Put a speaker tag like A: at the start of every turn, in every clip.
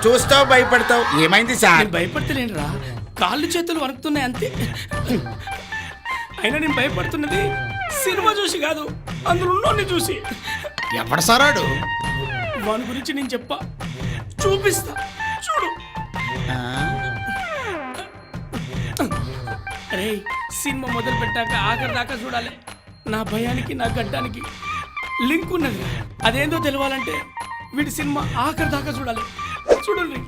A: చూస్తావు భయపడతావు, ఏమైంది సార్?
B: నేను భయపడతలేనురా, కాళ్ళు చేతులు వణుకుతున్నాయి అంతే. అయినా నేను భయపడుతున్నది సినిమా చూసి కాదు, అందులో ఉన్నోడిని చూసి.
A: ఎవడు సరాడు?
B: వాని గురించి నేను చూపిస్తా చూడు. అరే సినిమా మొదలు పెట్టాక ఆఖరి దాకా చూడాలి. నా భయానికి నా గడ్డానికి లింక్ ఉన్నది. అదేందో తెలవాలంటే వీడి సినిమా ఆఖరి దాకా చూడాలి. చూడండి.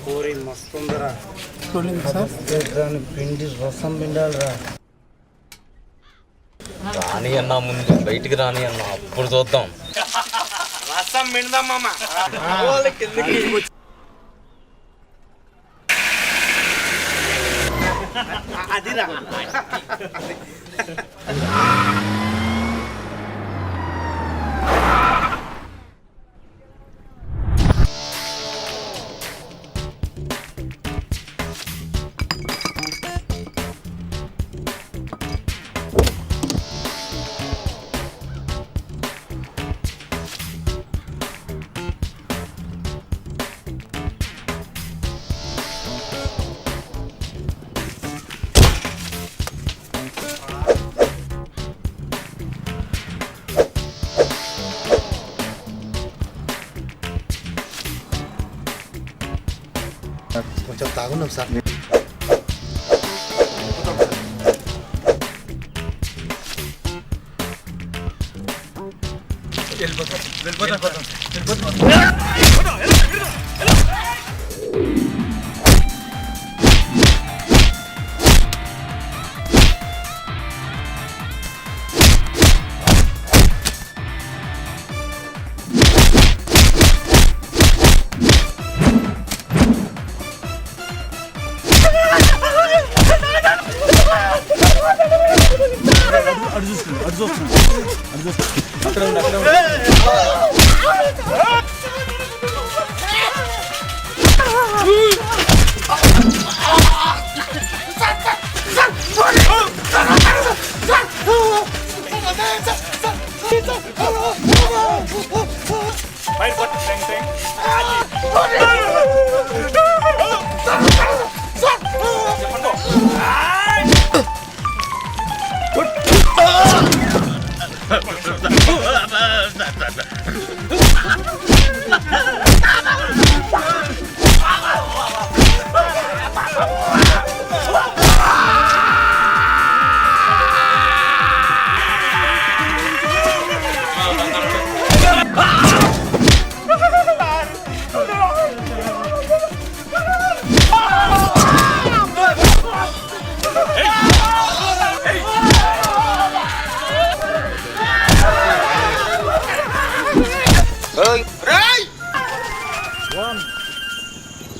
C: పూరి మస్తుందిరా. పిండి రసం పిండాలిరా.
D: రాని అన్నా, ముందు బయటికి రాని అన్నా, అప్పుడు చూద్దాం.
C: రసం పిండదాం మామ. అదిరా.
E: కొంచెం తాగున్నాం సార్.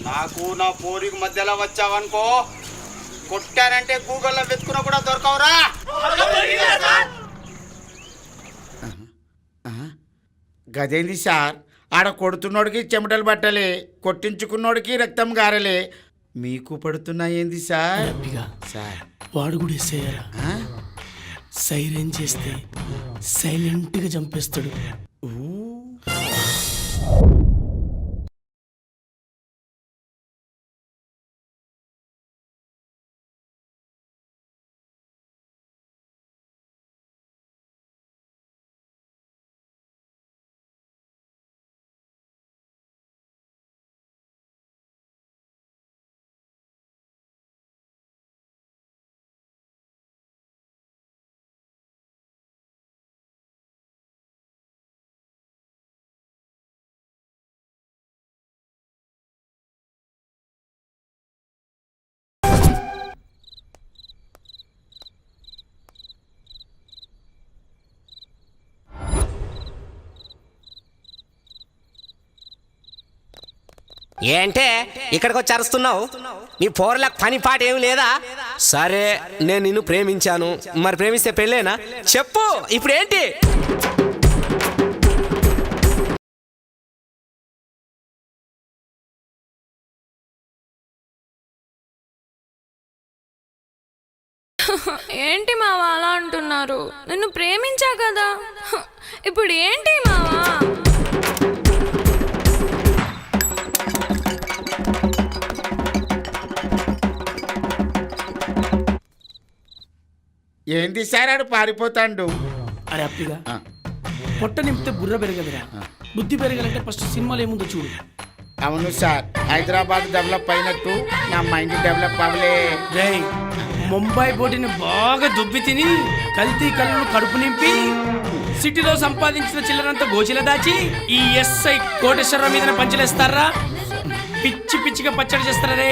C: నాకు నా పోరికి మధ్యలో వచ్చావనుకో, కొట్టారంటే గూగుల్లో వెతుకున్నా కూడా దొరకవురా.
A: గదేంది సార్? ఆడ కొడుతున్నోడికి చెమటలు పట్టలే, కొట్టించుకున్నోడికి రక్తం గారలే, మీకు పడుతున్నాయేంది సార్?
B: సార్ వాడు కూడా ఎస్ఐరా, సైరన్ చేస్తే సైలెంట్గా చంపేస్తాడు.
F: ఏంటే ఇక్కడికి వచ్చి అరుస్తున్నావు? నీ పోరలకు పని పాట ఏమి లేదా? సరే నేను నిన్ను ప్రేమించాను, మరి ప్రేమిస్తే పెళ్ళేనా చెప్పు, ఇప్పుడు ఏంటి?
G: ఏంటి మావా అలా అంటున్నారు? నిన్ను ప్రేమించా కదా, ఇప్పుడు ఏంటి మావా?
A: ఏంది సార్ ఆడు పారిపోతాండు.
B: అరే అప్పిగా,
A: ఆ,
B: పొట్ట నింపితే బుర్ర పెరగదురా. బుద్ధి పెరగాలంటే ఫస్ట్ సినిమాలు ఏముందో చూడు.
A: అవును సార్, హైదరాబాద్ డెవలప్ అయినట్టు నా మైండ్ డెవలప్ అవ్వలే.
B: రేయ్, ముంబై బోటిని బాగా దుబ్బి తిని కల్తీ కళ్ళను కడుపు నింపి సిటీలో సంపాదించిన చిల్లరంతా గోచిల దాచి ఈ ఎస్ఐ కోటేశ్వరరావు మీదనే పంచలేస్తారా? పిచ్చి పిచ్చిగా పచ్చడి చేస్తారా రే.